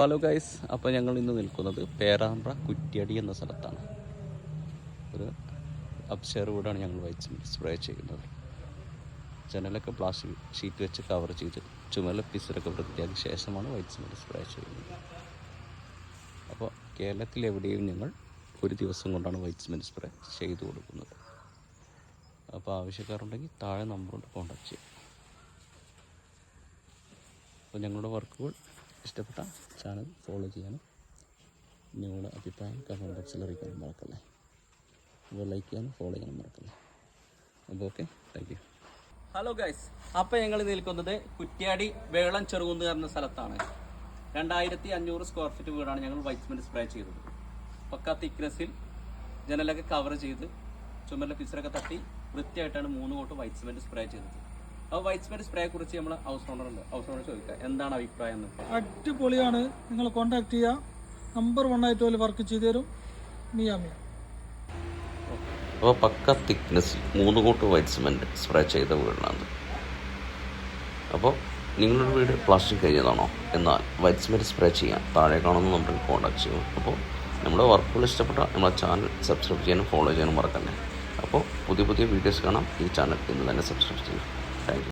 Hello guys, അപ്പോൾ ഞങ്ങൾ ഇന്ന് നിൽക്കുന്നത് പേരാമ്പ്ര കുറ്റ്യാടി എന്ന സ്ഥലത്താണ്. ഒരു അപ്സ്റ്റെയർ വീടാണ് ഞങ്ങൾ വൈറ്റ് സിമെൻറ്റ് സ്പ്രേ ചെയ്യുന്നത്. ജനലൊക്കെ പ്ലാസ്റ്റിക് ഷീറ്റ് വെച്ച് കവർ ചെയ്ത് ചുമല പിസറൊക്കെ വൃത്തിയാക്കിയ ശേഷമാണ് വൈറ്റ് സിമെൻറ്റ് സ്പ്രേ ചെയ്യുന്നത്. അപ്പോൾ കേരളത്തിൽ എവിടെയും ഞങ്ങൾ ഒരു ദിവസം കൊണ്ടാണ് വൈറ്റ് സിമെൻറ്റ് സ്പ്രേ ചെയ്തു കൊടുക്കുന്നത്. അപ്പോൾ ആവശ്യക്കാരുണ്ടെങ്കിൽ താഴെ നമ്പറുകൊണ്ട് കോൺടാക്ട് ചെയ്യും. അപ്പോൾ ഞങ്ങളുടെ വർക്കുകൾ ഇഷ്ടപ്പെട്ട ചാനൽ ഫോളോ ചെയ്യാനും നിങ്ങളുടെ അഭിപ്രായം കമൻറ്റ് ബോക്സിൽ അറിയിക്കാനും മറക്കല്ലേ. അപ്പോൾ ലൈക്ക് ചെയ്യാനും ഫോളോ ചെയ്യാനും മറക്കല്ലേ. അപ്പോൾ okay, thank you. Hello guys, അപ്പോൾ ഞങ്ങൾ നിൽക്കുന്നത് കുറ്റ്യാടി വേളം ചെറുകുന്ന് എന്ന സ്ഥലത്താണ്. 2500 സ്ക്വയർ ഫീറ്റ് വീടാണ് ഞങ്ങൾ വൈറ്റ് സിമെൻറ്റ് സ്പ്രേ ചെയ്തത്. പക്ക തിക്നെസ്സിൽ ജനലൊക്കെ കവർ ചെയ്ത് ചുമരിലെ പിസറൊക്കെ തട്ടി വൃത്തിയായിട്ടാണ് 3 കോട്ട് വൈറ്റ് സിമെൻറ്റ് സ്പ്രേ ചെയ്തത്. അപ്പോൾ വൈറ്റ് സിമെൻറ്റ് സ്പ്രേയെ കുറിച്ച് നമ്മൾ ഹൗസ് ഓണറോട് ചോദിക്കുക എന്താണ് അഭിപ്രായം എന്ന്. അടിപൊളിയാണ്. നിങ്ങൾ കോൺടാക്ട് ചെയ്യുക. നമ്പർ 1 ആയിട്ട് വർക്ക് ചെയ്തു തരും. മിയാമിയ. അപ്പോൾ പക്ക തിക്നെസ്സിൽ 3 കോട്ട് വൈറ്റ് സിമെൻറ്റ് സ്പ്രേ ചെയ്ത വീടാണ്. അപ്പോൾ നിങ്ങളുടെ വീട് പ്ലാസ്റ്റിക് കഴിഞ്ഞതാണോ? എന്നാൽ വൈറ്റ് സിമെൻറ്റ് സ്പ്രേ ചെയ്യാൻ താഴെ കാണുന്ന നമ്പറിൽ കോൺടാക്ട് ചെയ്യും. അപ്പോൾ നമ്മുടെ വർക്കുകൾ ഇഷ്ടപ്പെട്ട നമ്മുടെ ചാനൽ സബ്സ്ക്രൈബ് ചെയ്യാനും ഫോളോ ചെയ്യാനും മറക്കല്ലേ. അപ്പോൾ പുതിയ വീഡിയോസ് കാണാം. ഈ ചാനൽ ഇന്ന് തന്നെ സബ്സ്ക്രൈബ് ചെയ്യും. Thank you.